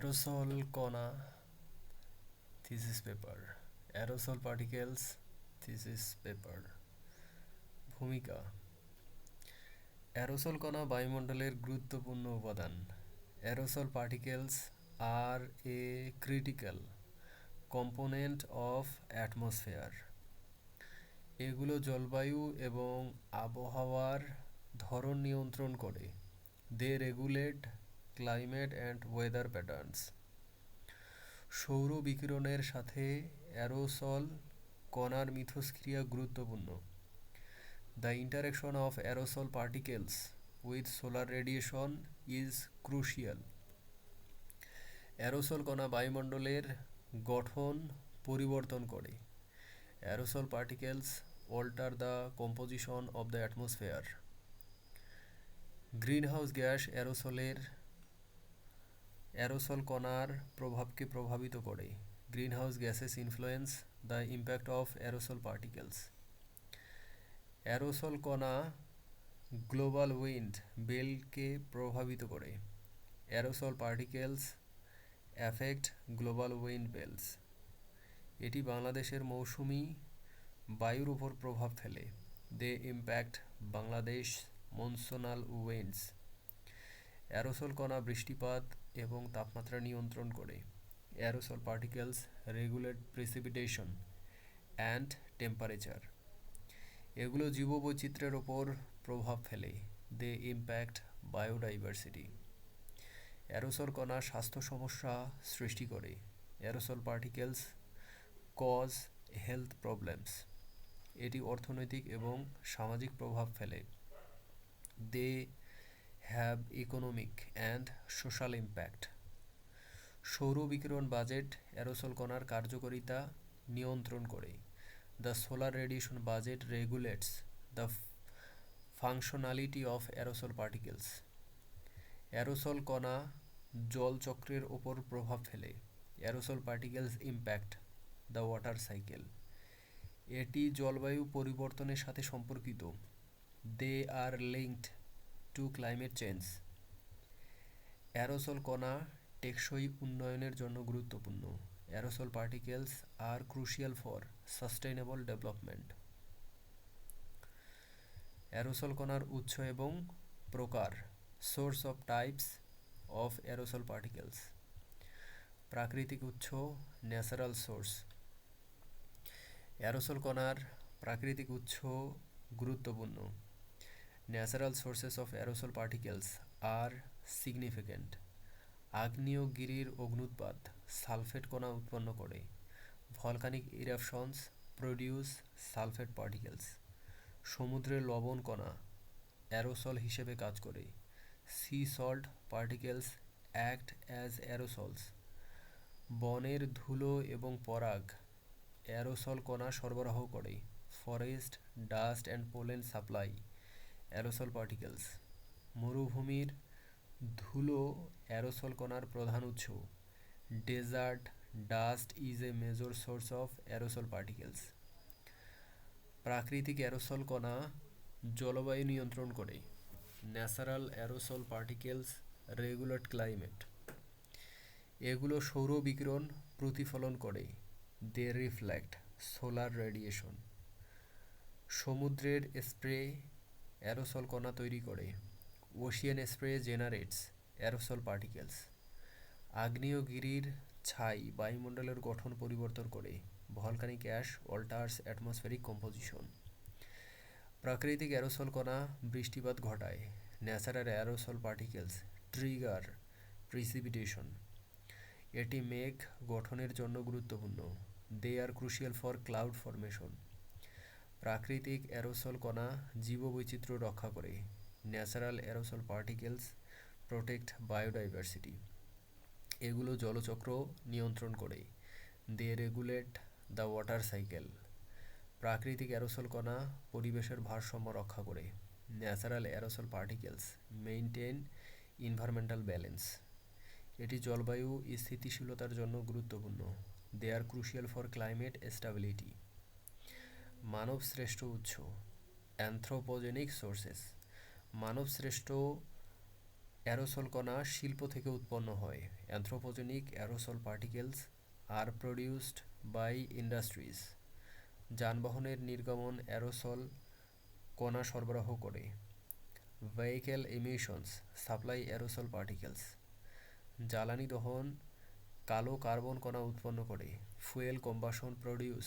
Aerosol কণা thesis paper. Aerosol particles thesis paper. ভূমিকা: aerosol কণা বায়ুমণ্ডলের গুরুত্বপূর্ণ উপাদান। Aerosol particles are a critical component of atmosphere. এগুলো জলবায়ু এবং আবহাওয়ার ধরন নিয়ন্ত্রণ করে। They regulate climate and weather patterns. সৌর বিকিরণের সাথে অ্যারোসল কণার মিথস্ক্রিয়া গুরুত্বপূর্ণ। The interaction of aerosol particles with solar radiation is crucial. Aerosol কণা বায়ুমণ্ডলের গঠন পরিবর্তন করে। Aerosol particles alter the composition of the atmosphere. Greenhouse gas aerosol কণার প্রভাবকে প্রভাবিত করে। Greenhouse gases influence the impact of aerosol particles. Aerosol কণা গ্লোবাল উইন্ড বেল্টকে প্রভাবিত করে। Aerosol particles affect global wind belts. এটি বাংলাদেশের মৌসুমি বায়ুর উপর প্রভাব ফেলে। They impact Bangladesh মনসোনাল winds. Aerosol কণা বৃষ্টিপাত এবং তাপমাত্রা নিয়ন্ত্রণ করে। Aerosol particles regulate precipitation and temperature. এগুলো জীববৈচিত্র্যের ওপর প্রভাব ফেলে। They impact biodiversity. অ্যারোসল কণা স্বাস্থ্য সমস্যা সৃষ্টি করে। Aerosol particles cause health problems. এটি অর্থনৈতিক এবং সামাজিক প্রভাব ফেলে। They have economic and social impact. সৌর বিকিরণ বাজেট অ্যারোসল কণার কার্যকারিতা নিয়ন্ত্রণ করে। The solar radiation budget regulates the functionality of aerosol particles. Aerosol কণা জলচক্রের ওপর প্রভাব ফেলে। Aerosol particles impact the water cycle. এটি জলবায়ু পরিবর্তনের সাথে সম্পর্কিত। They are linked to climate change. Aerosol কণা টেকসই উন্নয়নের জন্য গুরুত্বপূর্ণ। Aerosol particles are crucial for sustainable development. Aerosol কণার উৎস এবং প্রকার। Source of types of aerosol particles. প্রাকৃতিক উৎস ন্যাচারাল সোর্স। অ্যারোসল কণার প্রাকৃতিক উৎস গুরুত্বপূর্ণ। Natural sources of aerosol particles are significant. আগ্নেয়গিরির অগ্ন্যুৎপাত সালফেট কণা উৎপন্ন করে। Volcanic eruptions produce sulphate particles. সমুদ্রের লবণ কণা অ্যারোসল হিসেবে কাজ করে। Sea salt particles act as aerosols. বনের ধুলো এবং পরাগ অ্যারোসল কণা সরবরাহ করে। Forest dust and pollen supply aerosol particles. মরুভূমির ধুলো অ্যারোসল কণার প্রধান উৎস। Desert dust is a major source of aerosol particles. প্রাকৃতিক অ্যারোসল কণা জলবায়ু নিয়ন্ত্রণ করে। Natural aerosol particles regulate climate. এগুলো সৌর বিকিরণ প্রতিফলন করে। They reflect solar radiation. সমুদ্রের স্প্রে অ্যারোসল কণা তৈরি করে। Ocean spray generates aerosol particles. আগ্নেয়গিরির ছাই বায়ুমণ্ডলের গঠন পরিবর্তন করে। Volcanic ash alters atmospheric composition. প্রাকৃতিক অ্যারোসল কণা বৃষ্টিপাত ঘটায়। Natural aerosol particles trigger precipitation. এটি মেঘ গঠনের জন্য গুরুত্বপূর্ণ। They are crucial for cloud formation. প্রাকৃতিক অ্যারোসল কণা জীববৈচিত্র্য রক্ষা করে। Natural aerosol particles protect biodiversity. এগুলো জলচক্র নিয়ন্ত্রণ করে। They regulate the water cycle. প্রাকৃতিক অ্যারোসল কণা পরিবেশের ভারসাম্য রক্ষা করে। Natural aerosol particles maintain environmental balance. এটি জলবায়ু স্থিতিশীলতার জন্য গুরুত্বপূর্ণ। They are crucial for climate stability. মানবশ্রেষ্ঠ উৎস অ্যানথ্রোপোজেনিক সোর্সেস। মানবশ্রেষ্ঠ অ্যারোসল কণা শিল্প থেকে উৎপন্ন হয়। Anthropogenic aerosol particles are produced by industries. যানবাহনের নির্গমন অ্যারোসল কণা সরবরাহ করে। Vehicle emissions supply aerosol particles. জ্বালানি দহন কালো কার্বন কণা উৎপন্ন করে। Fuel combustion produce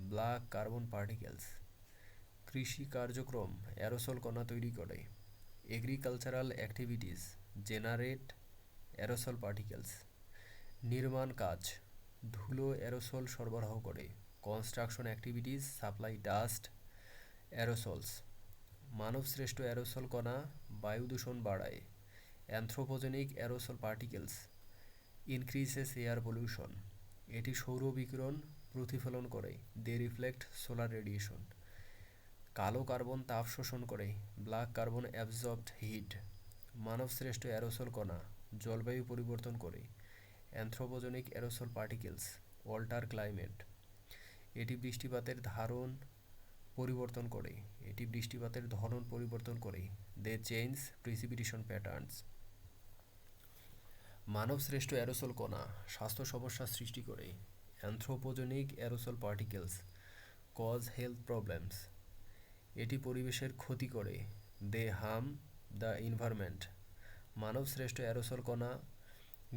black carbon particles. কৃষি কার্যক্রম অ্যারোসল কণা তৈরি করে। Agricultural activities generate aerosol particles. নির্মাণ কাজ ধুলো অ্যারোসল সরবরাহ করে। Construction activities supply dust aerosols. মানবসৃষ্ট অ্যারোসল কণা বায়ু দূষণ বাড়ায়। Anthropogenic aerosol particles increases air pollution. এটি সৌর বিকিরণ প্রতিফলন করে। They reflect solar radiation. কালো কার্বন তাপ শোষণ করে। Black carbon absorbed heat. মানবশ্রেষ্ঠ অ্যারোসল কণা জলবায়ু পরিবর্তন করে। Anthropogenic aerosol particles alter climate. এটি বৃষ্টিপাতের ধারণ পরিবর্তন করে। ধরন পরিবর্তন করে। They change precipitation patterns. মানবশ্রেষ্ঠ অ্যারোসল কণা স্বাস্থ্য সমস্যা সৃষ্টি করে। Anthropogenic aerosol particles cause health problems. এটি পরিবেশের ক্ষতি করে। They harm the environment. মানবশ্রেষ্ঠ অ্যারোসল কণা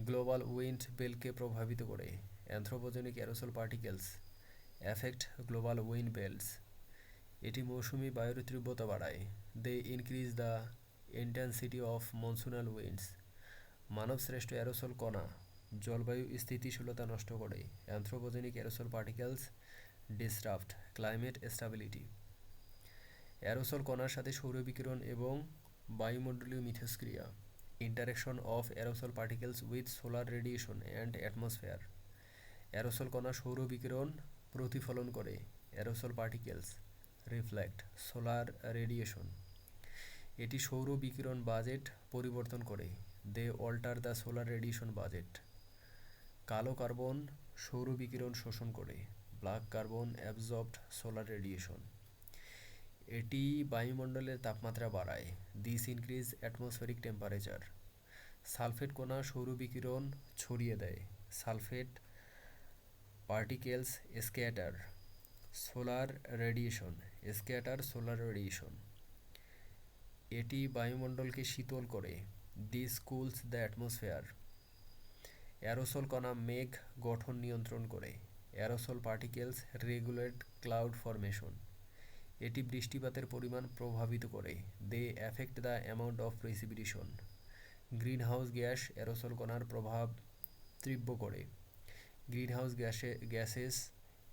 গ্লোবাল উইন্ড বেল্টকে প্রভাবিত করে। Anthropogenic aerosol particles affect global wind belts. এটি মৌসুমি বায়ুর তীব্রতা বাড়ায়। They increase the intensity of monsoonal winds. মানবশ্রেষ্ঠ অ্যারোসল কণা জলবায়ু স্থিতিশীলতা নষ্ট করে। Anthropogenic aerosol particles disrupt climate stability. Aerosol কণার সাথে সৌর বিকিরণ এবং বায়ুমণ্ডলীয় মিথস্ক্রিয়া। Interaction of aerosol particles with solar radiation and atmosphere. Aerosol কণা সৌর বিকিরণ প্রতিফলন করে। Aerosol particles reflect solar radiation. এটি সৌর বিকিরণ বাজেট পরিবর্তন করে। They alter the solar radiation budget. কালো কার্বন সৌর বিকিরণ শোষণ করে। Black carbon absorbed solar radiation. এটি বায়ুমণ্ডলের তাপমাত্রা বাড়ায়। This increase atmospheric temperature. Sulphate কণা সৌর বিকিরণ ছড়িয়ে দেয়। Sulphate particles scatter solar radiation. Solar radiation. এটি বায়ুমণ্ডলকে শীতল করে। This cools the atmosphere. Aerosol কণা মেঘ গঠন নিয়ন্ত্রণ করে। Aerosol particles regulate cloud formation. এটি বৃষ্টিপাতের পরিমাণ প্রভাবিত করে। They affect the amount of precipitation. Greenhouse gas aerosol কণার প্রভাব তীব্র করে। Greenhouse gases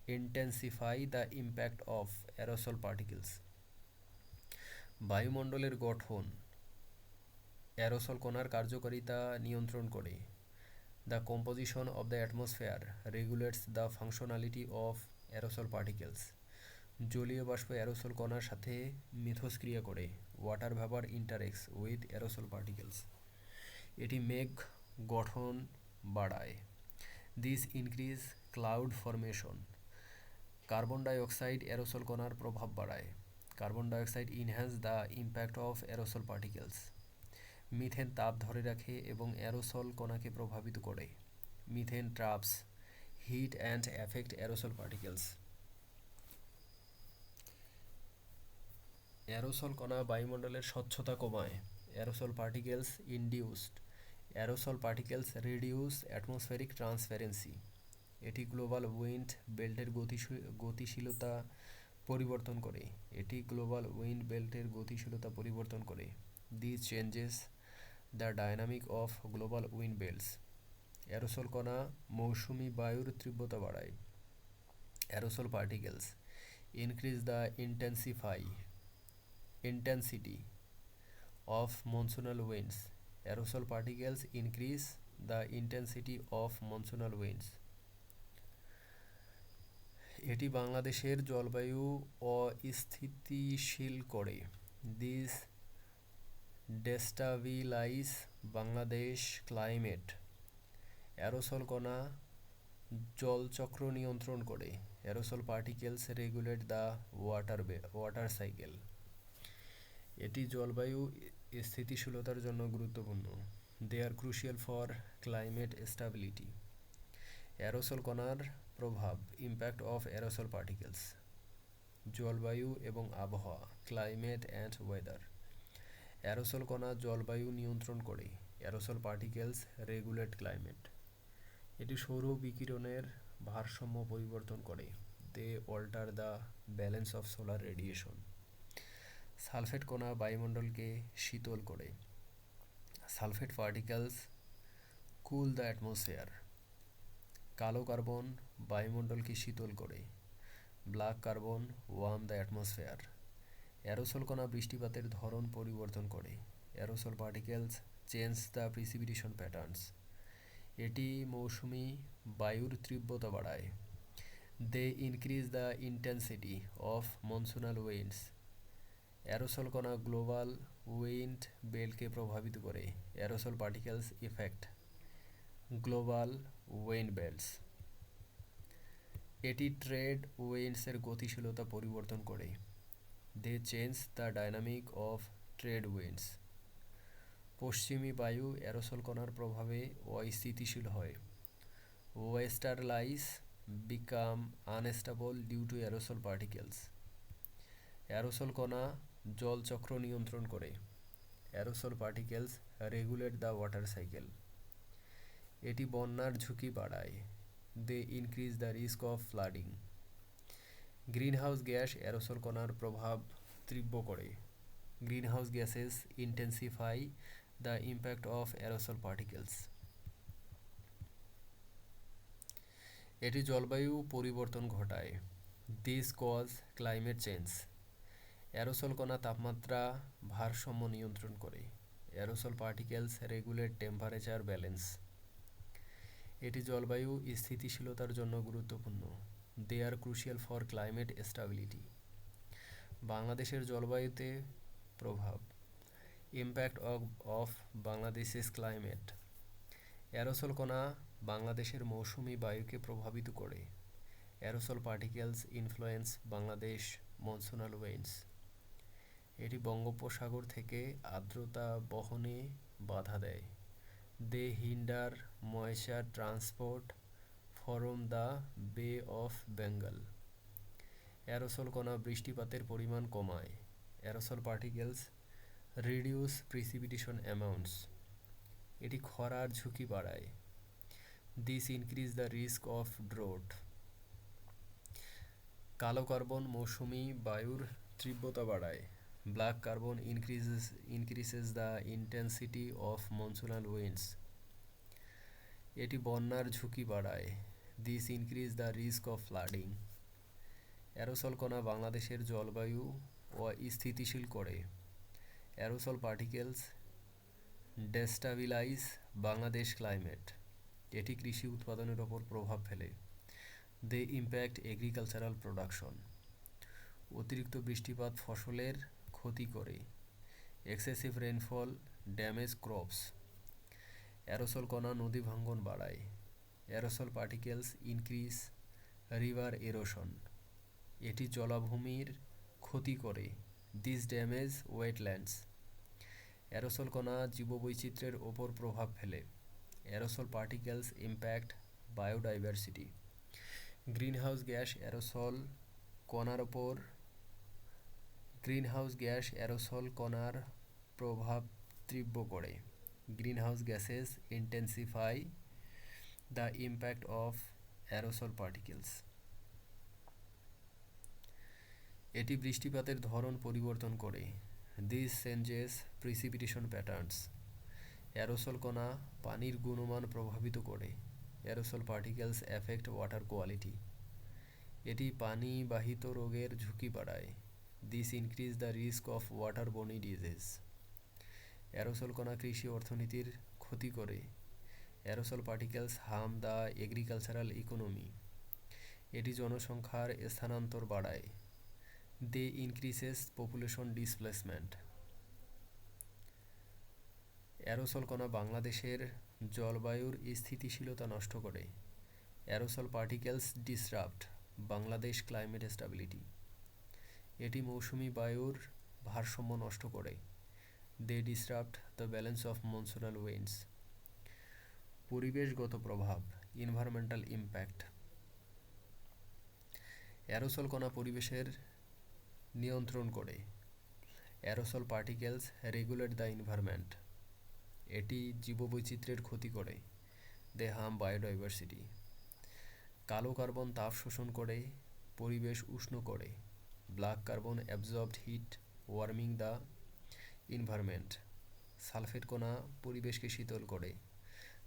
intensify the impact of aerosol particles. বায়ুমণ্ডলের গঠন অ্যারোসল কণার কার্যকারিতা নিয়ন্ত্রণ করে। The composition of the atmosphere regulates the functionality of aerosol particles. জলীয় বাষ্প অ্যারোসল কণার সাথে মিথস্ক্রিয়া করে। Water vapour interacts with aerosol particles. এটি মেঘ গঠন বাড়ায়। This increase cloud formation. Carbon dioxide aerosol কণার প্রভাব বাড়ায়। Carbon dioxide enhance the impact of aerosol particles. Methane তাপ ধরে রাখে এবং অ্যারোসল কণাকে প্রভাবিত করে। Methane traps heat and affect aerosol particles. Aerosol কণা বায়ুমণ্ডলের স্বচ্ছতা কমায়। Aerosol particles induced. Aerosol particles reduce atmospheric transparency. এটি গ্লোবাল উইন্ড বেল্টের গতিশীলতা পরিবর্তন করে। This changes the dynamic of global wind belts. Aerosol কণা মৌসুমি বায়ুর তীব্রতা বাড়ায়। Aerosol particles increase the intensity of monsoonal winds. Aerosol particles increase the intensity of monsoonal winds. এটি বাংলাদেশের জলবায়ু অস্থিতিশীল করে। This destabilize Bangladesh climate. Aerosol কণা জলচক্র নিয়ন্ত্রণ করে। Aerosol particles regulate the water cycle. এটি জলবায়ু স্থিতিশীলতার জন্য গুরুত্বপূর্ণ। They are crucial for climate stability. Aerosol কণার প্রভাব, ইম্প্যাক্ট অফ অ্যারোসল পার্টিকেলস। জলবায়ু এবং আবহাওয়া, ক্লাইমেট অ্যান্ড ওয়েদার। অ্যারোসল কণা জলবায়ু নিয়ন্ত্রণ করে। Aerosol particles regulate climate. এটি সৌর বিকিরণের ভারসাম্য পরিবর্তন করে। They alter the balance of solar radiation. Sulphate কণা বায়ুমণ্ডলকে শীতল করে। Sulphate particles cool the atmosphere. কালো কার্বন বায়ুমণ্ডলকে শীতল করে। Black carbon warm the atmosphere. Aerosol কণা বৃষ্টিপাতের ধরন পরিবর্তন করে। Aerosol particles change the precipitation patterns. এটি মৌসুমি বায়ুর তীব্রতা বাড়ায়। They increase the intensity of monsoonal winds. Aerosol কণা গ্লোবাল উইন্ড বেল্টকে প্রভাবিত করে। Aerosol particles effect global wind belts. এটি ট্রেড উইন্ডসের গতিশীলতা পরিবর্তন করে। They change the dynamic of trade winds. পশ্চিমী বায়ু অ্যারোসল কণার প্রভাবে অস্থিতিশীল হয়। Westerlies become unstable due to aerosol particles. Aerosol কণা জলচক্র নিয়ন্ত্রণ করে। Aerosol particles regulate the water cycle. এটি বন্যার ঝুঁকি বাড়ায়। They increase the risk of flooding. Greenhouse gas aerosol কণার প্রভাব তীব্র করে। Greenhouse gases intensify the impact of aerosol particles. এটি জলবায়ু পরিবর্তন ঘটায়। This cause climate change. Aerosol কণা তাপমাত্রা ভারসাম্য নিয়ন্ত্রণ করে। Aerosol particles regulate temperature balance. এটি জলবায়ু স্থিতিশীলতার জন্য গুরুত্বপূর্ণ। They are crucial for climate stability. বাংলাদেশের জলবায়ুতে প্রভাব, ইম্প্যাক্ট অফ বাংলাদেশের ক্লাইমেট। অ্যারোসল কণা বাংলাদেশের মৌসুমি বায়ুকে প্রভাবিত করে। Aerosol particles influence Bangladesh monsoonal winds. এটি বঙ্গোপসাগর থেকে আর্দ্রতা বহনে বাধা দেয়। They hinder moisture transport from the bay of Bengal. Aerosol কণা বৃষ্টিপাতের পরিমাণ কমায়। Aerosol particles reduce precipitation amounts. এটি খরার ঝুঁকি বাড়ায়। This increase the risk of drought. কালো কার্বন মৌসুমি বায়ুর তীব্রতা বাড়ায়। Black carbon increases the intensity of monsoonal winds. এটি বন্যার ঝুঁকি বাড়ায়। This increase the risk of flooding. Aerosol কণা বাংলাদেশের জলবায়ু অস্থিতিশীল করে। Aerosol particles destabilize Bangladesh climate. এটি কৃষি উৎপাদনের ওপর প্রভাব ফেলে। They impact agricultural production. অতিরিক্ত বৃষ্টিপাত ফসলের ক্ষতি করে। Excessive rainfall damage crops. Aerosol কণা নদী ভাঙ্গন বাড়ায়। Aerosol particles increase river erosion. এটি জলাভূমির ক্ষতি করে। This damage wetlands. অ্যারোসল কণা জীববৈচিত্র্যের ওপর প্রভাব ফেলে। Aerosol particles impact biodiversity. Greenhouse gas aerosol কণার ওপর গ্রিনহাউস গ্যাস অ্যারোসল কণার প্রভাব তীব্র করে। Greenhouse gases intensify the impact of aerosol particles. এটি বৃষ্টিপাতের ধরন পরিবর্তন করে। This changes precipitation patterns. Aerosol কণা পানির গুণমান প্রভাবিত করে। Aerosol particles effect water quality. এটি পানিবাহিত রোগের ঝুঁকি বাড়ায়। This increase the risk of waterborne disease. Aerosol কণা কৃষি অর্থনীতির ক্ষতি করে। Aerosol particles harm the agricultural economy. এটি জনসংখ্যার স্থানান্তর বাড়ায়। They increases population displacement. Aerosol কণা বাংলাদেশের জলবায়ুর স্থিতিশীলতা নষ্ট করে। Aerosol particles disrupt Bangladesh climate stability. এটি মৌসুমি বায়ুর ভারসাম্য নষ্ট করে। They disrupt the balance of monsoonal winds. পরিবেশগত প্রভাব, এনভায়রনমেন্টাল ইম্প্যাক্ট। অ্যারোসল কণা পরিবেশের নিয়ন্ত্রণ করে। Aerosol particles regulate the environment. এটি জীববৈচিত্র্যের ক্ষতি করে। They harm biodiversity. কালো কার্বন তাপ শোষণ করে, পরিবেশ উষ্ণ করে। Black carbon absorbed heat, warming the environment. Sulphate কণা পরিবেশকে শীতল করে।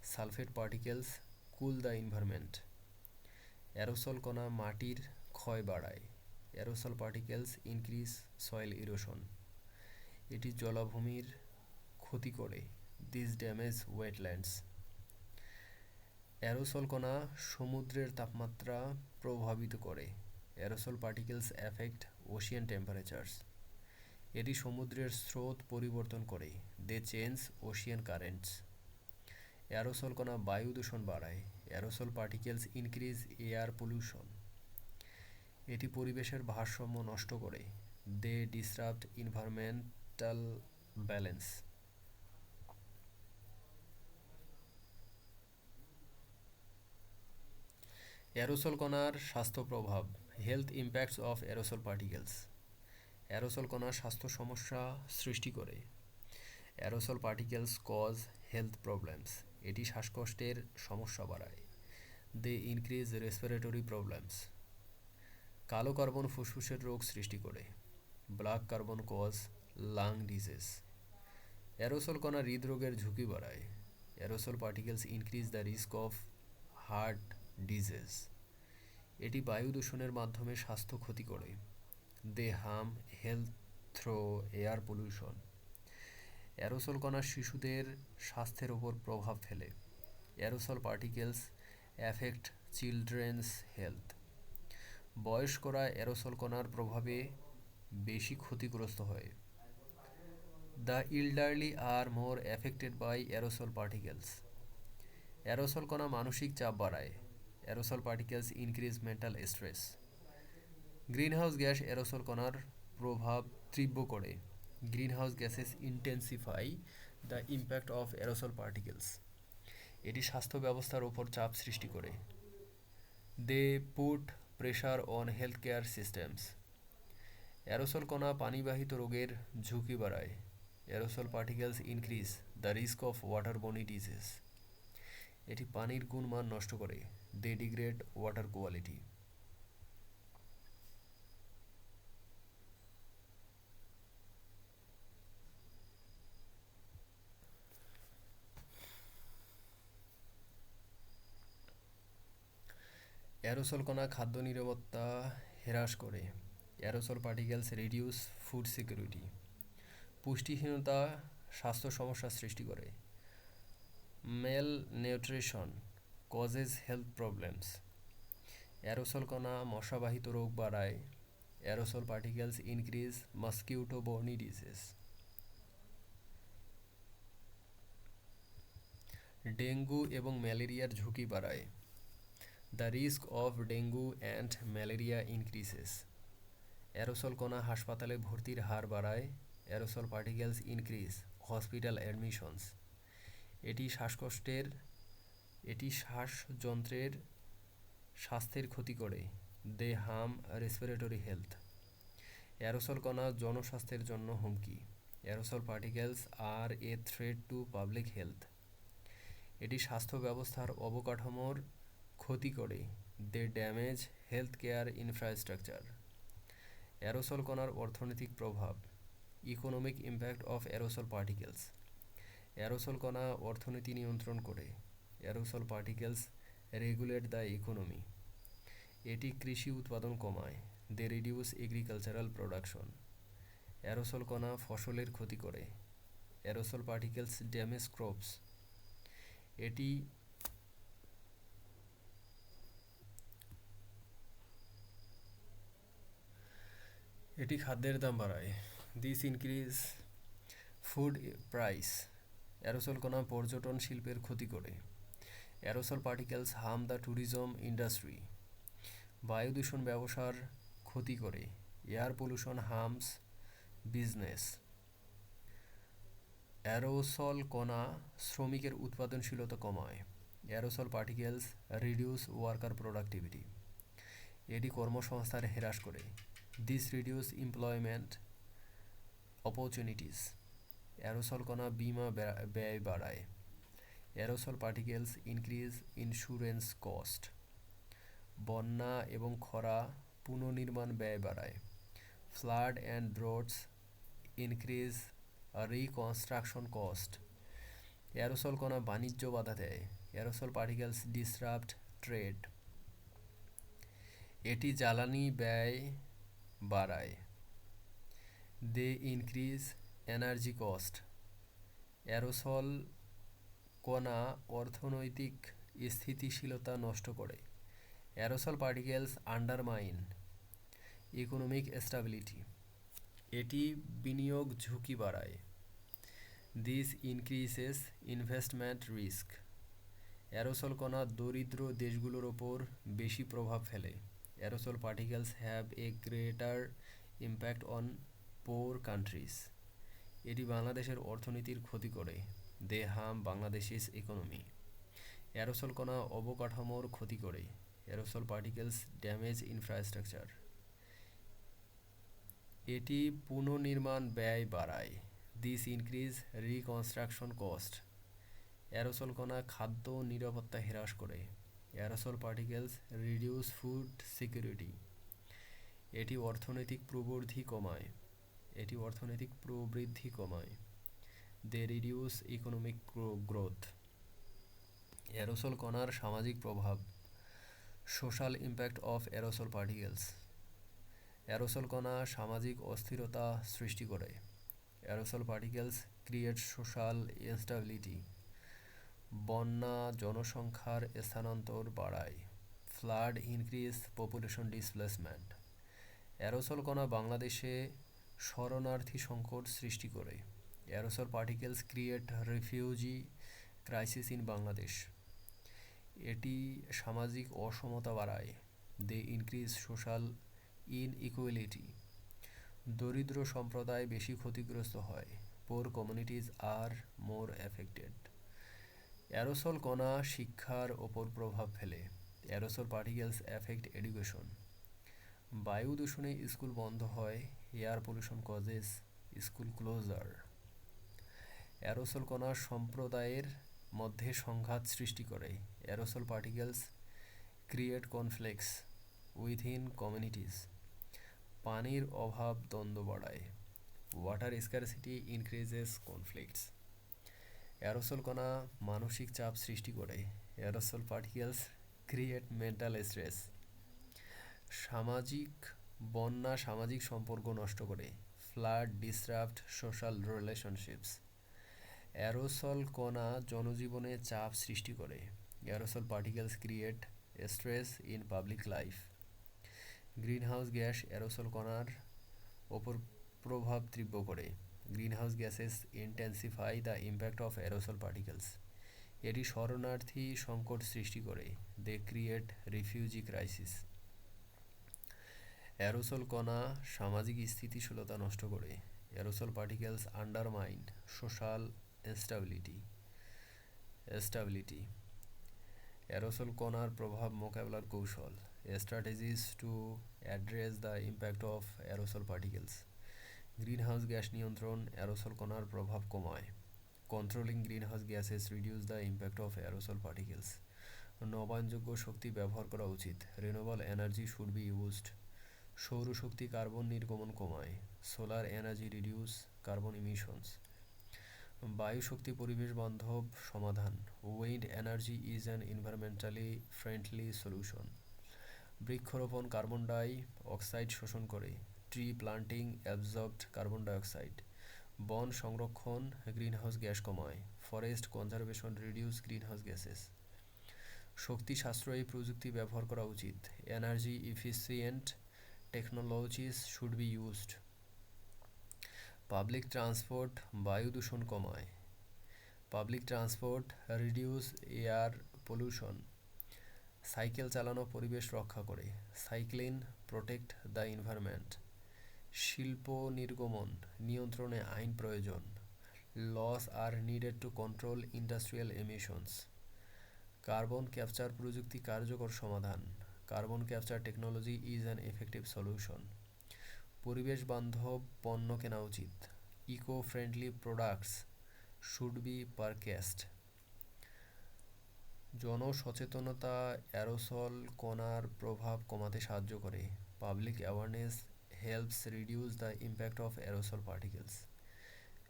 Sulphate particles cool the environment. Aerosol কণা মাটির ক্ষয় বাড়ায়। Aerosol particles increase soil erosion. এটি জলাভূমির ক্ষতি করে। This damage wetlands. অ্যারোসল কণা সমুদ্রের তাপমাত্রা প্রভাবিত করে। Aerosol particles affect ocean temperatures. এটি সমুদ্রের স্রোত পরিবর্তন করে। They change ocean currents. Aerosol কণা বায়ু দূষণ বাড়ায়। Aerosol particles increase air pollution. এটি পরিবেশের ভারসাম্য নষ্ট করে। They disrupt environmental balance. Aerosol কণার স্বাস্থ্য প্রভাব, health impacts of aerosol particles. Aerosol কণা স্বাস্থ্য সমস্যা সৃষ্টি করে। Aerosol particles cause health problems. এটি শ্বাসকষ্টের সমস্যা বাড়ায়। They increase respiratory problems. কালো কার্বন ফুসফুসের রোগ সৃষ্টি করে। Black carbon cause lung disease. Aerosol কণা হৃদরোগের ঝুঁকি বাড়ায়। Aerosol particles increase the risk of heart disease. এটি বায়ু দূষণের মাধ্যমে স্বাস্থ্য ক্ষতি করে। They harm health through air pollution. Aerosol কণা শিশুদের স্বাস্থ্যের ওপর প্রভাব ফেলে। Aerosol particles affect children's health. বয়স্করা অ্যারোসল কণার প্রভাবে বেশি ক্ষতিগ্রস্ত হয়। The elderly are more affected by aerosol particles. Aerosol কণা মানসিক চাপ বাড়ায়। Aerosol particles increase mental stress. Greenhouse gas aerosol কণার প্রভাব তীব্র করে। Greenhouse gases intensify the impact of aerosol particles. এটি স্বাস্থ্য ব্যবস্থার ওপর চাপ সৃষ্টি করে। They put pressure on health care systems. Aerosol কণা পানিবাহিত রোগের ঝুঁকি বাড়ায়। Aerosol particles increase the risk of waterborne disease. এটি পানির গুণমান নষ্ট করে। They degrade water quality. Aerosol কণা খাদ্য নিরাপত্তা হ্রাস করে। Aerosol particles reduce food security. পুষ্টিহীনতা স্বাস্থ্য সমস্যা সৃষ্টি করে। Malnutrition causes health problems. Aerosol কণা মশাবাহিত রোগ বাড়ায়। Aerosol particles increase mosquito borne disease. Dengue এবং ম্যালেরিয়ার ঝুঁকি বাড়ায়। The risk of dengue and malaria increases. Aerosol কণা হাসপাতালে ভর্তির হার বাড়ায়। Aerosol particles increase hospital admissions. এটি শ্বাসযন্ত্রের স্বাস্থ্যের ক্ষতি করে। They harm respiratory health. Aerosol কণা জনস্বাস্থ্যের জন্য হুমকি। Aerosol particles are a threat to public health. এটি স্বাস্থ্য ব্যবস্থার অবকাঠামোর ক্ষতি করে। They damage health care infrastructure. Aerosol কণার অর্থনৈতিক প্রভাব, economic impact of aerosol particles. Aerosol কণা অর্থনীতি নিয়ন্ত্রণ করে। Aerosol particles regulate the economy. এটি কৃষি উৎপাদন কমায়। দে রিডিউস এগ্রিকালচারাল প্রোডাকশন। অ্যারোসল কণা ফসলের ক্ষতি করে। Aerosol particles damage crops. এটি খাদ্যের দাম বাড়ায়। This increase food price. Aerosol কণা পর্যটন শিল্পের ক্ষতি করে। Aerosol particles harm the tourism industry. বায়ু দূষণ ব্যবসার ক্ষতি করে। Air pollution harms business. Aerosol কণা শ্রমিকের উৎপাদনশীলতা কমায়। Aerosol particles reduce worker productivity. এটি কর্মসংস্থান হ্রাস করে। This reduce employment opportunities. Aerosol কণা বীমা ব্যয় বাড়ায়। Aerosol particles increase insurance cost. বন্যা এবং খরা পুনর্নির্মাণ ব্যয় বাড়ায়। Flood and droughts increase reconstruction cost. Aerosol কণা বাণিজ্য বাধা দেয়। Aerosol particles disrupt trade. এটি জ্বালানি ব্যয় বাড়ায়। They increase energy cost. Aerosol কণা অর্থনৈতিক স্থিতিশীলতা নষ্ট করে। Aerosol particles undermine economic stability. এটি বিনিয়োগ ঝুঁকি বাড়ায়। This increases investment risk. Aerosol কণা দরিদ্র দেশগুলোর ওপর বেশি প্রভাব ফেলে। Aerosol particles have A greater impact on poor countries. এটি বাংলাদেশের অর্থনীতির ক্ষতি করে। They harm বাংলাদেশিস economy. অ্যারোসল কণা অবকাঠামোর ক্ষতি করে। Aerosol particles damage infrastructure. এটি পুনর্নির্মাণ ব্যয় বাড়ায়। This increase reconstruction cost. Aerosol কণা খাদ্য নিরাপত্তা হ্রাস করে। Aerosol particles reduce food security. এটি অর্থনৈতিক প্রবৃদ্ধি কমায়। দে রিডিউস ইকোনমিক গ্রোথ। অ্যারোসল কণার সামাজিক প্রভাব। Social impact of aerosol particles. Aerosol কণা সামাজিক অস্থিরতা সৃষ্টি করে। Aerosol particles create social ইনস্টাবিলিটি। বন্যা জনসংখ্যার স্থানান্তর বাড়ায়। Flood increase population displacement. Aerosol কণা বাংলাদেশে শরণার্থী সংকট সৃষ্টি করে। Aerosol particles create refugee crisis in Bangladesh. এটি সামাজিক অসমতা বাড়ায়। They increase social inequality. দরিদ্র সম্প্রদায় বেশি ক্ষতিগ্রস্ত হয়। পোর কমিউনিটিজ আর মোর এফেক্টেড। অ্যারোসল কণা শিক্ষার ওপর প্রভাব ফেলে। Aerosol particles effect education. বায়ু দূষণে স্কুল বন্ধ হয়। Air pollution causes school closure. Aerosol কণা সম্প্রদায়ের মধ্যে সংঘাত সৃষ্টি করে। Aerosol particles create conflicts within communities. পানির অভাব দ্বন্দ্ব বাড়ায়। Water scarcity increases conflicts. Aerosol কণা মানসিক চাপ সৃষ্টি করে। Aerosol particles create mental stress. বন্যা সামাজিক সম্পর্ক নষ্ট করে। Flood disrupt social relationships. Aerosol কণা জনজীবনে চাপ সৃষ্টি করে। Aerosol particles create stress in public life. Greenhouse gas aerosol কণার ওপর প্রভাব তীব্র করে। Greenhouse gases intensify the impact of aerosol particles. এটি শরণার্থী সংকট সৃষ্টি করে। They create refugee crisis. Aerosol কণা সামাজিক স্থিতিশীলতা নষ্ট করে। Aerosol particles undermine social stability. Aerosol কণার প্রভাব মোকাবেলার কৌশল। Strategies to address the impact of aerosol particles. Greenhouse gas নিয়ন্ত্রণ অ্যারোসল কণার প্রভাব কমায়। Controlling greenhouse gases reduce the impact of aerosol particles. নবায়নযোগ্য শক্তি ব্যবহার করা উচিত। Renewable energy should be used. সৌরশক্তি কার্বন নির্গমন কমায়। Solar energy reduce carbon emissions. বায়ু শক্তি পরিবেশ বান্ধব সমাধান। Wind energy is an environmentally friendly solution. বৃক্ষরোপণ কার্বন ডাই অক্সাইড শোষণ করে। Tree planting absorbed carbon dioxide. বন সংরক্ষণ গ্রিনহাউস গ্যাস কমায়। Forest conservation reduce greenhouse gases. শক্তি সাশ্রয়ী প্রযুক্তি ব্যবহার করা উচিত। Energy efficient technologies should be used. Public transport বায়ু দূষণ কমায়। Public transport reduce air pollution. Cycle চালানো পরিবেশ রক্ষা করে। Cycling protect the environment. শিল্প নির্গমন নিয়ন্ত্রণে আইন প্রয়োজন। Loss R needed to control industrial emissions. Carbon capture প্রযুক্তি কার্যকর সমাধান। Carbon capture technology is an effective solution. পরিবেশ বান্ধব পণ্য কেনা উচিত। Eco friendly products should be purchased. জনসচেতনতা অ্যারোসল কণার প্রভাব কমাতে সাহায্য করে। Public awareness helps reduce the impact of aerosol particles.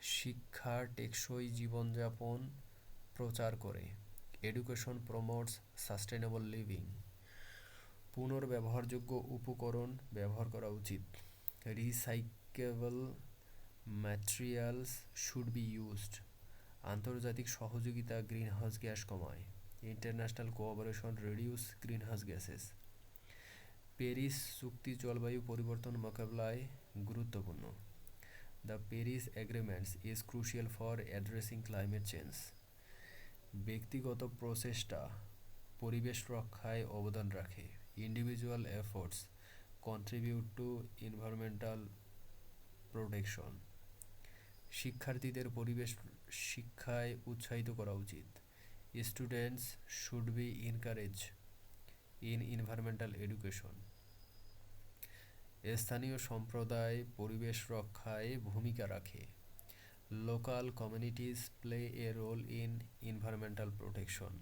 শিক্ষা টেকসই জীবনযাপন প্রচার করে। Education promotes sustainable living. পুনর্ব্যবহারযোগ্য উপকরণ ব্যবহার করা উচিত। Recyclable materials should be used. আন্তর্জাতিক সহযোগিতা গ্রিনহাউস গ্যাস কমায়। International cooperation reduce greenhouse gases. Paris চুক্তি জলবায়ু পরিবর্তন মোকাবিলায় গুরুত্বপূর্ণ। The Paris agreements is crucial for addressing climate change. ব্যক্তিগত প্রচেষ্টা পরিবেশ রক্ষায় অবদান রাখে। Individual efforts contribute to environmental protection. শিক্ষার্থীদের পরিবেশ শিক্ষায় উৎসাহিত করা উচিত। Students should be encourage in environmental education. স্থানীয় সম্প্রদায় পরিবেশ রক্ষায় ভূমিকা রাখে। Local communities play a role in environmental protection.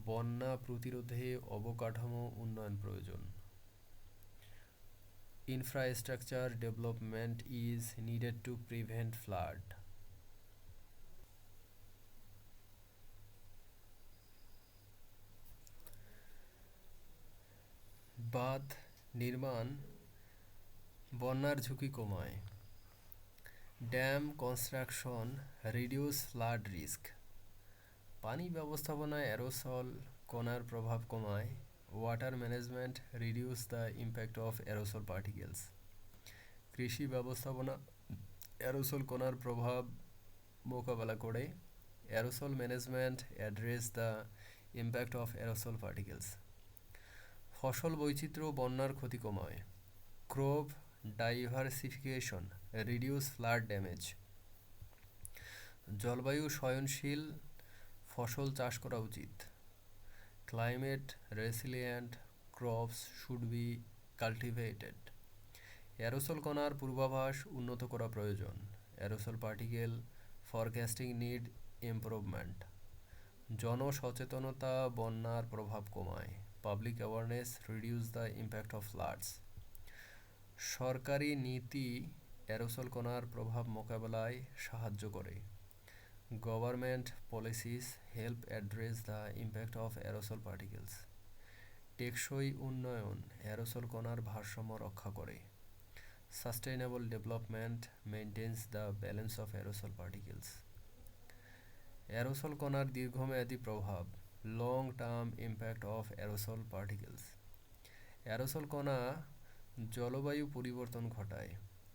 বন্যা প্রতিরোধে অবকাঠামো উন্নয়ন প্রয়োজন। Infrastructure development is needed to prevent flood. বাঁধ নির্মাণ বন্যার ঝুঁকি কমায়। Dam construction reduce flood risk. পানি ব্যবস্থাপনায় অ্যারোসল কণার প্রভাব কমায়। Water management reduce the impact of aerosol particles. কৃষি ব্যবস্থাপনা অ্যারোসল কণার প্রভাব মোকাবেলা করে। Aerosol management address the impact of aerosol particles. ফসল বৈচিত্র্য বন্যার ক্ষতি কমায়। Crop diversification reduce flood damage. জলবায়ু সহনশীল ফসল চাষ করা উচিত। Climate resilient crops should be cultivated. Aerosol কণার পূর্বাভাস উন্নত করা প্রয়োজন। Aerosol particle forecasting need improvement. জনসচেতনতা বন্যার প্রভাব কমায়। Public awareness reduce the impact of floods. সরকারি নীতি অ্যারোসল কণার প্রভাব মোকাবেলায় সাহায্য করে। Government policies help address the impact of aerosol particles. টেকসই উন্নয়ন অ্যারোসল কণার ভারসাম্য রক্ষা করে। Sustainable development maintains the balance of aerosol particles. Aerosol কণার দীর্ঘমেয়াদী প্রভাব long term impact of aerosol particles. Aerosol কণা জলবায়ু পরিবর্তন ঘটায়।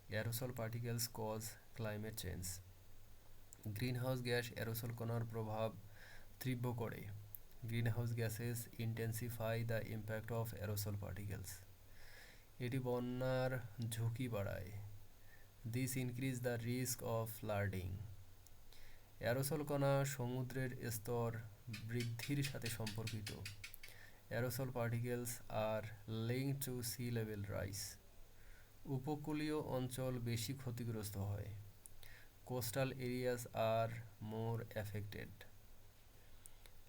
Aerosol particles cause climate change. Greenhouse gas aerosol কণার প্রভাব তীব্র করে। Greenhouse gases intensify the impact of aerosol particles. এটি বন্যার ঝুঁকি বাড়ায়। This increase the risk of flooding. Aerosol কণা সমুদ্রের স্তর বৃদ্ধির সাথে সম্পর্কিত। Aerosol particles are linked to sea level rise. উপকূলীয় অঞ্চল বেশি ক্ষতিগ্রস্ত হয়। Coastal areas are more affected.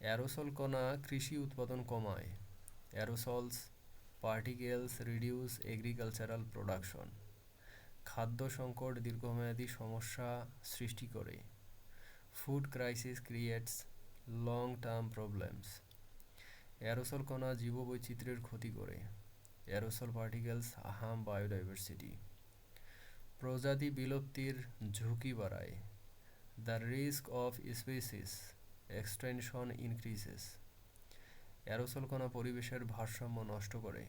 Aerosol কণা কৃষি উৎপাদন কমায়। Aerosols particles reduce agricultural production. খাদ্য সংকট দীর্ঘমেয়াদী সমস্যা সৃষ্টি করে। Food crisis creates long term problems. Aerosol কণা জীববৈচিত্র্যের ক্ষতি করে। Aerosol particles harm biodiversity. প্রজাতি বিলুপ্তির ঝুঁকি বাড়ায়। The risk of species extension increases. Aerosol কণা পরিবেশের ভারসাম্য নষ্ট করে।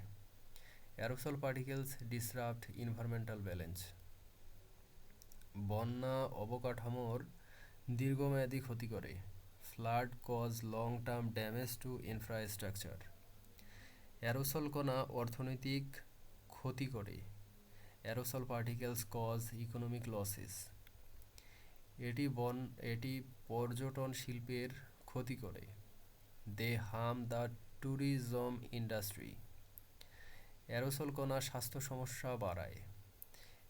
Aerosol particles disrupt environmental balance. বন্যা অবকাঠামোর দীর্ঘমেয়াদী ক্ষতি করে। Flood cause long term damage to infrastructure. Aerosol কণা অর্থনৈতিক ক্ষতি করে। Aerosol particles cause economic losses. এটি এটি পর্যটন শিল্পের ক্ষতি করে। They harm the tourism industry. Aerosol কণা স্বাস্থ্য সমস্যা বাড়ায়।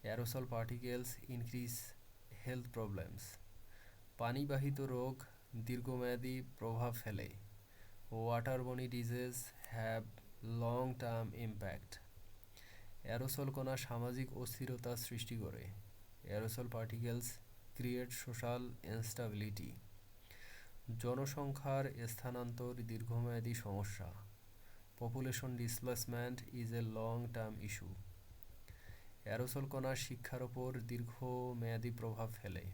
Aerosol particles increase health problems. পানিবাহিত রোগ দীর্ঘমেয়াদী প্রভাব ফেলে। Waterborne disease have long term impact. Aerosol কণা সামাজিক অস্থিরতা সৃষ্টি করে। Aerosol particles create social instability. জনসংখ্যার স্থানান্তর দীর্ঘমেয়াদী সমস্যা। Population displacement is a long term issue. Aerosol কণা শিক্ষার ওপর দীর্ঘমেয়াদী প্রভাব ফেলে।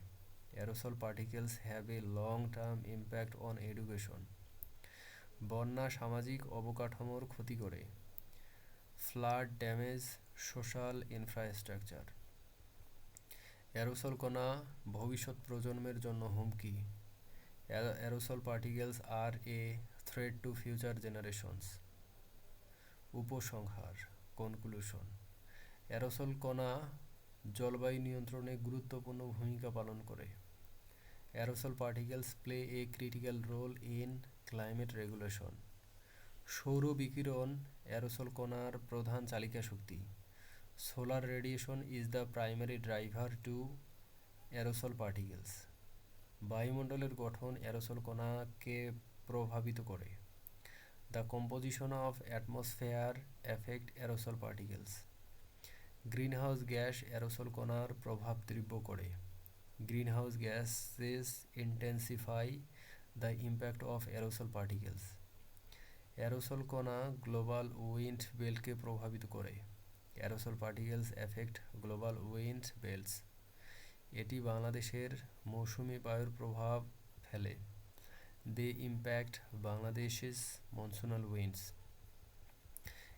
Aerosol particles have a long term impact on education. বন্যা সামাজিক অবকাঠামোর ক্ষতি করে। Flood damage social infrastructure. Aerosol কণা ভবিষ্যৎ প্রজন্মের জন্য হুমকি। Aerosol particles are a threat two future generations. উপসংহার কনক্লুশন। অ্যারোসল কণা জলবায়ু নিয়ন্ত্রণে গুরুত্বপূর্ণ ভূমিকা পালন করে। Aerosol particles play a critical role in climate regulation. সৌর বিকিরণ অ্যারোসল কণার প্রধান চালিকা শক্তি। Solar radiation is the primary driver to aerosol particles. বায়ুমণ্ডলের গঠন অ্যারোসল কণাকে প্রভাবিত করে। The composition of atmosphere effect aerosol particles. Greenhouse gas aerosol কণার প্রভাব তীব্র করে। Greenhouse gases intensify the impact of aerosol particles. Aerosol কণা গ্লোবাল উইন্ড বেল্টকে প্রভাবিত করে। Aerosol particles effect global wind belts. এটি বাংলাদেশের মৌসুমি বায়ুর প্রভাব ফেলে। They impact Bangladesh's monsoonal winds.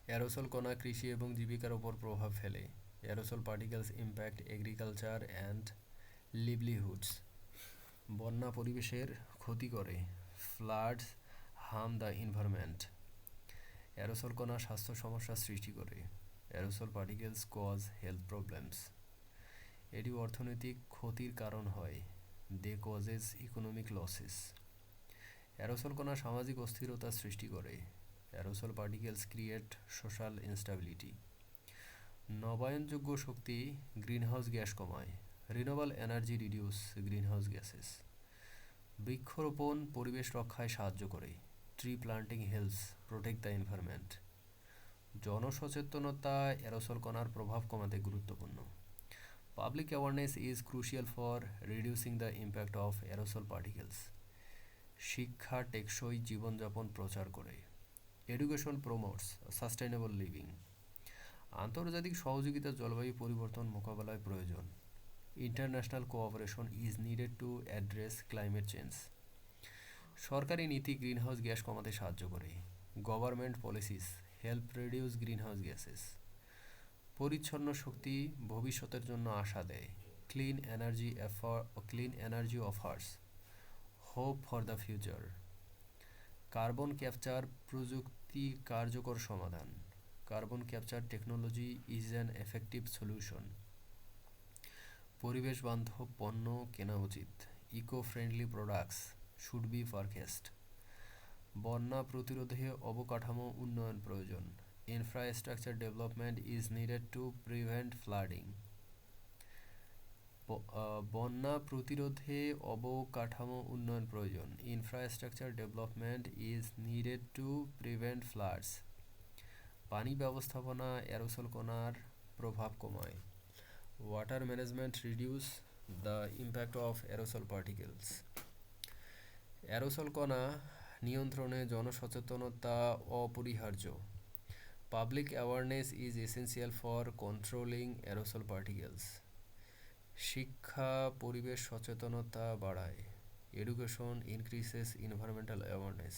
Aerosol কণা কৃষি এবং জীবিকার ওপর প্রভাব ফেলে। Aerosol particles impact agriculture and livelihoods. বন্যা পরিবেশের ক্ষতি করে। Floods harm the environment. Aerosol কণা স্বাস্থ্য সমস্যা সৃষ্টি করে। Aerosol particles cause health problems. এটি অর্থনৈতিক ক্ষতির কারণ হয়। They causes economic losses. Aerosol কণা সামাজিক অস্থিরতা সৃষ্টি করে। Aerosol particles create social instability. নবায়নযোগ্য শক্তি গ্রিনহাউস গ্যাস কমায়। Renewable energy reduce greenhouse gases. বৃক্ষরোপণ পরিবেশ রক্ষায় সাহায্য করে। Tree planting helps protect the environment. জনসচেতনতা অ্যারোসল কণার প্রভাব কমাতে গুরুত্বপূর্ণ। Public awareness is crucial for reducing the impact of aerosol particles. শিক্ষা টেকসই জীবনযাপন প্রচার করে। Education promotes sustainable living. আন্তর্জাতিক সহযোগিতা জলবায়ু পরিবর্তন মোকাবেলায় প্রয়োজন। International cooperation is needed to address climate change. সরকারি নীতি গ্রিনহাউস গ্যাস কমাতে সাহায্য করে। Government policies help reduce greenhouse gases. পরিচ্ছন্ন শক্তি ভবিষ্যতের জন্য আশা দেয়। Clean energy offers hope for the future. Carbon capture প্রযুক্তি কার্যকর সমাধান। Carbon capture technology is an effective solution. পরিবেশ বান্ধব পণ্য কেনা উচিত। Eco friendly products should be purchased. বন্যা প্রতিরোধে অবকাঠামো উন্নয়ন প্রয়োজন। Infrastructure development is needed to prevent flooding. বন্যা প্রতিরোধে অবকাঠামো উন্নয়ন প্রয়োজন। Infrastructure development is needed to prevent floods. পানি ব্যবস্থাপনা অ্যারোসল কণার প্রভাব কমায়। Water management reduce the impact of aerosol particles. Aerosol কণা নিয়ন্ত্রণে জনসচেতনতা অপরিহার্য। Public awareness is essential for controlling aerosol particles. শিক্ষা পরিবেশ সচেতনতা বাড়ায়। Education increases environmental awareness.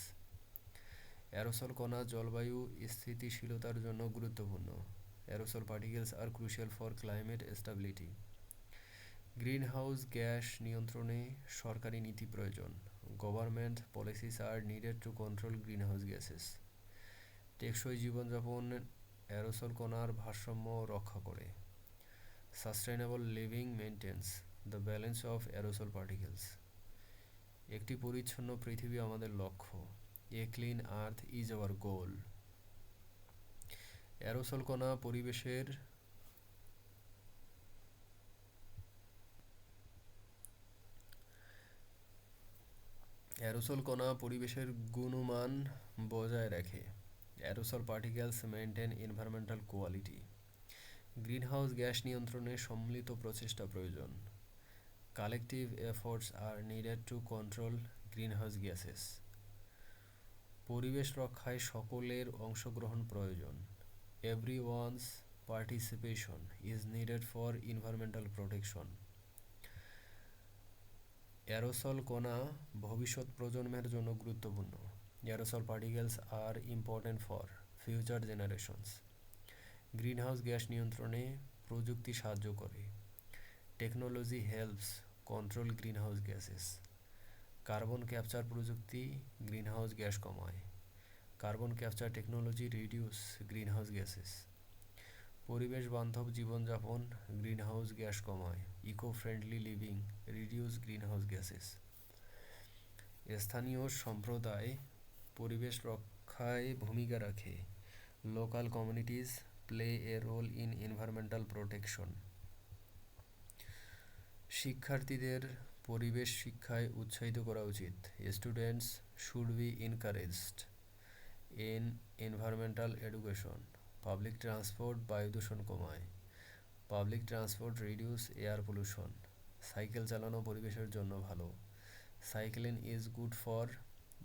Aerosol কণা জলবায়ু স্থিতিশীলতার জন্য গুরুত্বপূর্ণ। Aerosol particles are crucial for climate stability. Greenhouse gas নিয়ন্ত্রণে সরকারি নীতি প্রয়োজন। Government policies are needed to control greenhouse gases. টেকসই জীবনযাপন অ্যারোসল কণার ভারসাম্য রক্ষা করে। Sustainable living maintains the balance of aerosol particles. একটি পরিচ্ছন্ন পৃথিবী আমাদের লক্ষ্য। A clean earth is our goal. Aerosol কণা পরিবেশের গুণমান বজায় রাখে। Aerosol particles maintain environmental quality. Greenhouse gas নিয়ন্ত্রণে সম্মিলিত প্রচেষ্টা প্রয়োজন। Collective efforts R needed to control greenhouse gases. পরিবেশ রক্ষায় সকলের অংশগ্রহণ প্রয়োজন। Everyone's participation is needed for environmental protection. Aerosol কণা ভবিষ্যৎ প্রজন্মের জন্য গুরুত্বপূর্ণ। Aerosol particles R important for future generations. Greenhouse gas নিয়ন্ত্রণে প্রযুক্তি সাহায্য করে। Technology helps control greenhouse gases. Carbon capture প্রযুক্তি গ্রিনহাউস গ্যাস কমায়। Carbon capture technology reduce greenhouse gases. পরিবেশ বান্ধব জীবনযাপন গ্রিনহাউস গ্যাস কমায়। Eco friendly living reduce greenhouse gases. স্থানীয় সম্প্রদায় পরিবেশ রক্ষায় ভূমিকা রাখে। Local communities play a role in environmental protection. শিক্ষার্থীদের পরিবেশ শিক্ষায় উৎসাহিত করা উচিত। Students should be encouraged in environmental education. Public transport বায়ু দূষণ কমায়। Public transport reduce air pollution. Cycle চালানো পরিবেশের জন্য ভালো। Cycling is good for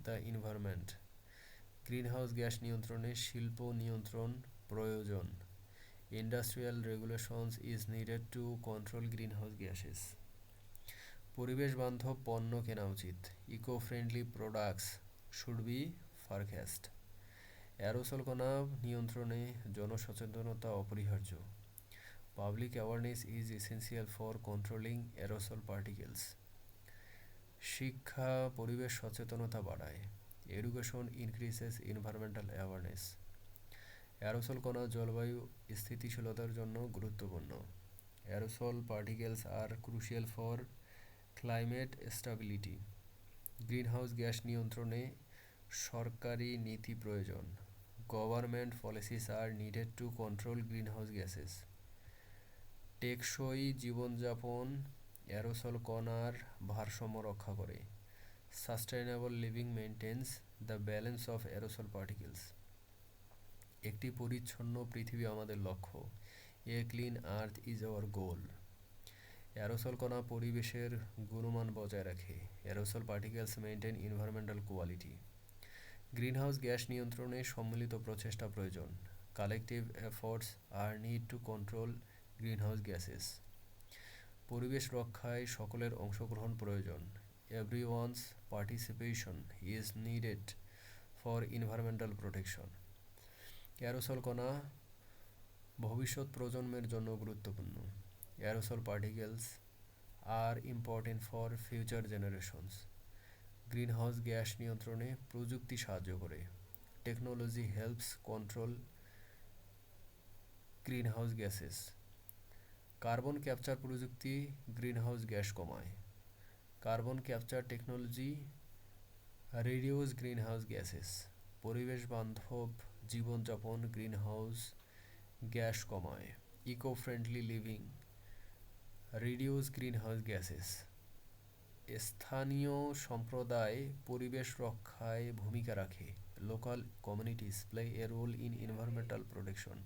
the environment. Greenhouse gas নিয়ন্ত্রণে শিল্প নিয়ন্ত্রণ প্রয়োজন। Industrial regulations is needed to control greenhouse gases. পরিবেশ বান্ধব পণ্য কেনা উচিত। Eco friendly products should be purchased. Aerosol কণা নিয়ন্ত্রণে জনসচেতনতা অপরিহার্য। Public awareness is essential for controlling aerosol particles. শিক্ষা পরিবেশ সচেতনতা বাড়ায়। Education increases environmental awareness. Aerosol কণা জলবায়ু স্থিতিশীলতার জন্য গুরুত্বপূর্ণ। Aerosol particles are crucial for climate stability. Greenhouse gas নিয়ন্ত্রণে সরকারি নীতি প্রয়োজন। Government policies are needed to control greenhouse gases. টেকসই জীবনযাপন অ্যারোসল কণার ভারসাম্য রক্ষা করে। Sustainable living maintains the balance of aerosol particles. একটি পরিচ্ছন্ন পৃথিবী আমাদের লক্ষ্য। A clean earth is our goal. Aerosol কণা পরিবেশের গুণমান বজায় রাখে। Aerosol particles maintain environmental quality. Greenhouse gas নিয়ন্ত্রণে সম্মিলিত প্রচেষ্টা প্রয়োজন। Collective efforts are need to control greenhouse gases. পরিবেশ রক্ষায় সকলের অংশগ্রহণ প্রয়োজন। Everyone's participation is needed for environmental protection. Aerosol কণা ভবিষ্যৎ প্রজন্মের জন্য গুরুত্বপূর্ণ। Aerosol particles are important for future generations. Greenhouse gas নিয়ন্ত্রণে প্রযুক্তি সাহায্য করে। Technology helps control greenhouse gases. Carbon capture প্রযুক্তি গ্রিনহাউস গ্যাস কমায়। Carbon capture technology reduce greenhouse gases. পরিবেশ বান্ধব জীবনযাপন গ্রিনহাউস গ্যাস কমায়। Eco friendly living reduce greenhouse gases. স্থানীয় সম্প্রদায় পরিবেশ রক্ষায় ভূমিকা রাখে। Local communities play a role in environmental protection.